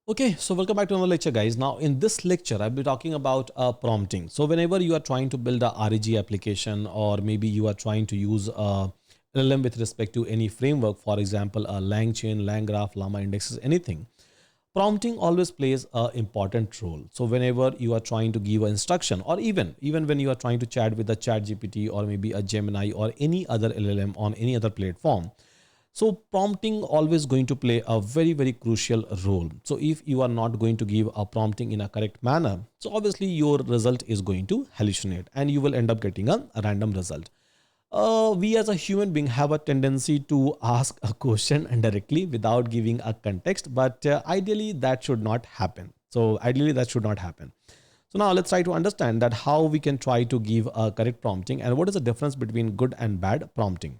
Okay, so welcome back to another lecture, guys. Now, in this lecture, I'll be talking about prompting. So whenever you are trying to build a RAG application, or maybe you are trying to use a LLM with respect to any framework, for example, a LangChain, LangGraph, Llama indexes, anything, prompting always plays an important role. So whenever you are trying to give an instruction, or even when you are trying to chat with a ChatGPT or maybe a Gemini or any other LLM on any other platform, so prompting always going to play a very crucial role. So if you are not going to give a prompting in a correct manner, so obviously your result is going to hallucinate and you will end up getting a random result. We as a human being have a tendency to ask a question indirectly without giving a context, but ideally that should not happen. So ideally that should not happen. So now let's try to understand that how we can try to give a correct prompting and what is the difference between good and bad prompting.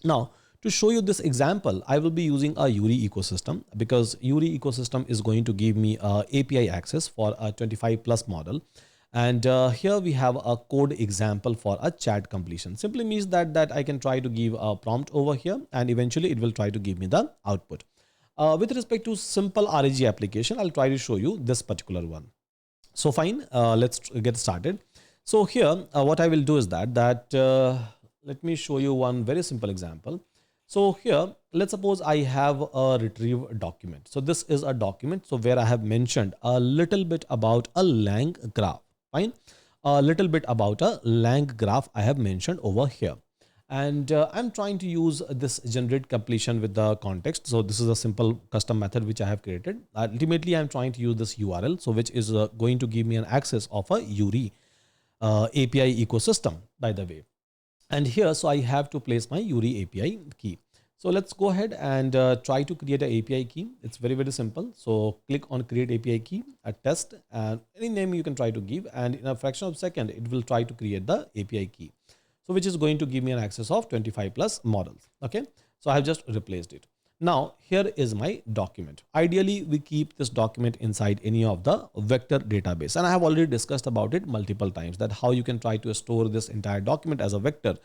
Now, to show you this example, I will be using a Eury ecosystem because Eury ecosystem is going to give me API access for a 25 plus model. And here we have a code example for a chat completion. Simply means that I can try to give a prompt over here and eventually it will try to give me the output. With respect to simple RAG application, I'll try to show you this particular one. So fine, let's get started. So here, what I will do is that let me show you one very simple example. So here, let's suppose I have a retrieve document. So this is a document. So where I have mentioned a little bit about a lang graph, fine. A little bit about a lang graph I have mentioned over here. And I'm trying to use this generate completion with the context. So this is a simple custom method which I have created. Ultimately, I'm trying to use this URL. So which is going to give me an access of a Eury API ecosystem, by the way. And here, so I have to place my Eury API key. So let's go ahead and try to create an API key. It's very simple. So click on create API key, a test, and any name you can try to give. And in a fraction of a second, it will try to create the API key. So which is going to give me an access of 25 plus models. Okay. So I have just replaced it. Now here is my document. Ideally, we keep this document inside any of the vector database. And I have already discussed about it multiple times that how you can try to store this entire document as a vector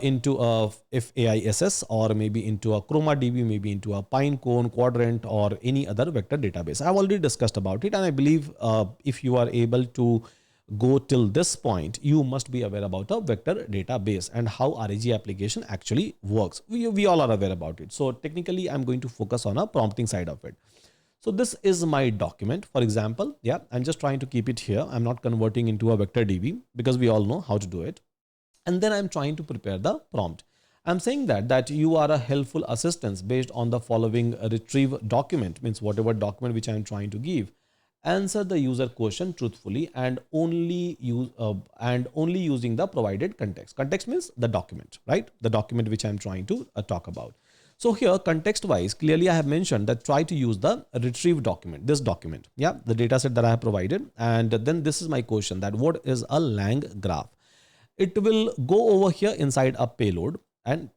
into a FAISS or maybe into a ChromaDB, maybe into a Pinecone, Quadrant or any other vector database. I've already discussed about it. And I believe if you are able to go till this point, you must be aware about a vector database and how RAG application actually works. We all are aware about it. So technically, I'm going to focus on a prompting side of it. So this is my document, for example. Yeah, I'm just trying to keep it here. I'm not converting into a vector DB because we all know how to do it. And then I'm trying to prepare the prompt. I'm saying that you are a helpful assistance based on the following retrieve document, means whatever document which I'm trying to give. Answer the user question truthfully and only using the provided context. Context means the document, right? The document which I'm trying to talk about. So here, context wise, clearly I have mentioned that try to use the retrieve document, this document, yeah, the data set that I have provided. And then this is my question that what is a lang graph? It will go over here inside a payload and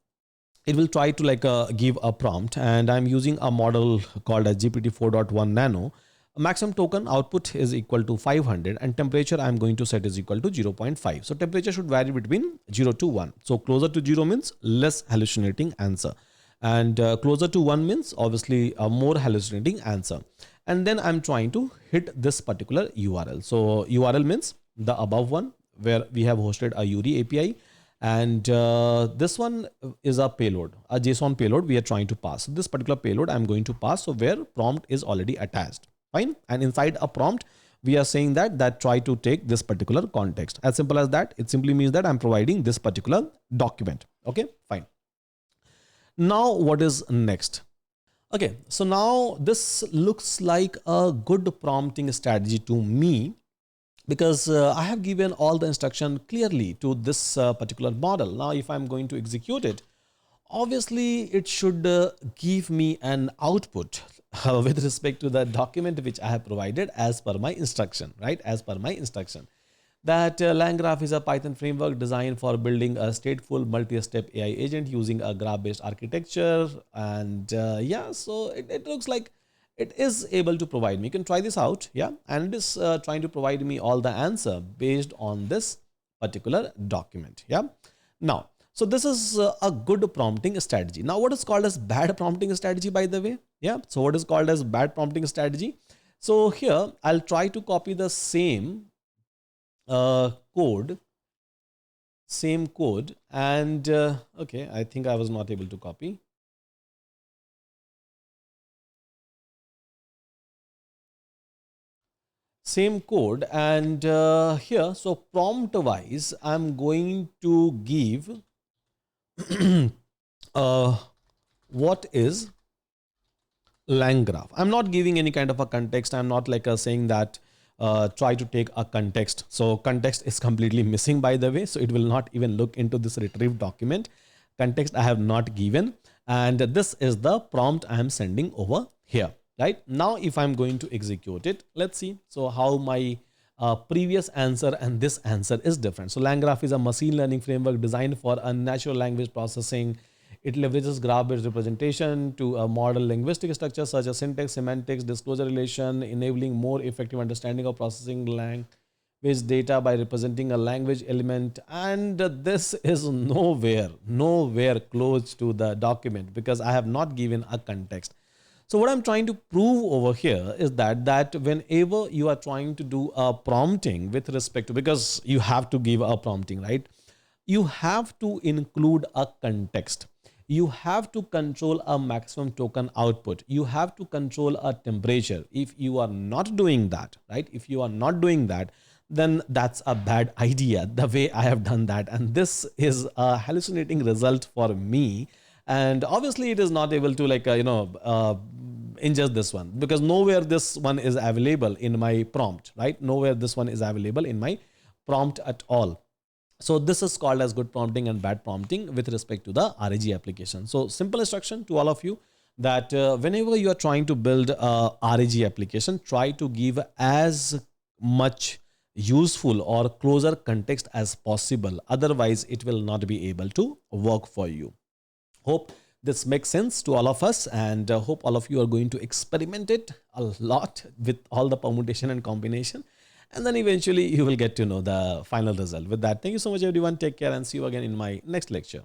it will try to give a prompt, and I'm using a model called as GPT 4.1 Nano. Maximum token output is equal to 500 and temperature I'm going to set is equal to 0.5. So temperature should vary between 0 to 1. So closer to 0 means less hallucinating answer. And closer to 1 means obviously a more hallucinating answer. And then I'm trying to hit this particular URL. So URL means the above one where we have hosted a Eury API. And this one is a payload, a JSON payload we are trying to pass. So this particular payload I'm going to pass. So where prompt is already attached. Fine. And inside a prompt, we are saying that try to take this particular context. As simple as that. It simply means that I'm providing this particular document. Okay, fine. Now what is next? Okay, so now this looks like a good prompting strategy to me because I have given all the instruction clearly to this particular model. Now, if I'm going to execute it, obviously it should give me an output with respect to the document which I have provided as per my instruction, right? As per my instruction. That LangGraph is a Python framework designed for building a stateful multi-step AI agent using a graph-based architecture. And yeah, so it looks like it is able to provide me. You can try this out, yeah? And it is trying to provide me all the answer based on this particular document, yeah? Now, so this is a good prompting strategy. Now, what is called as bad prompting strategy, by the way? Yeah. So what is called as bad prompting strategy? So here I'll try to copy the code, same code, and okay, I think I was not able to copy. Same code, and here, so prompt wise, I'm going to give uh, what is lang graph. I'm not giving any kind of a context. I'm not like saying that try to take a context. So context is completely missing, by the way. So it will not even look into this retrieve document. Context I have not given. And this is the prompt I am sending over here. Right now, if I'm going to execute it, let's see. So how my previous answer and this answer is different. So LangGraph is a machine learning framework designed for a natural language processing. It leverages graph-based representation to model linguistic structures such as syntax, semantics, disclosure relation, enabling more effective understanding of processing language data by representing a language element. And this is nowhere close to the document because I have not given a context. So what I'm trying to prove over here is that whenever you are trying to do a prompting with respect to, because you have to give a prompting, right? You have to include a context. You have to control a maximum token output. You have to control a temperature. If you are not doing that, right? If you are not doing that, then that's a bad idea the way I have done that. And this is a hallucinating result for me. And obviously it is not able to ingest this one because nowhere this one is available in my prompt, right? Nowhere this one is available in my prompt at all. So this is called as good prompting and bad prompting with respect to the RAG application. So simple instruction to all of you that whenever you are trying to build a RAG application, try to give as much useful or closer context as possible. Otherwise, it will not be able to work for you. Hope this makes sense to all of us, and hope all of you are going to experiment it a lot with all the permutation and combination. And then eventually you will get to know the final result. With that, thank you so much, everyone. Take care and see you again in my next lecture.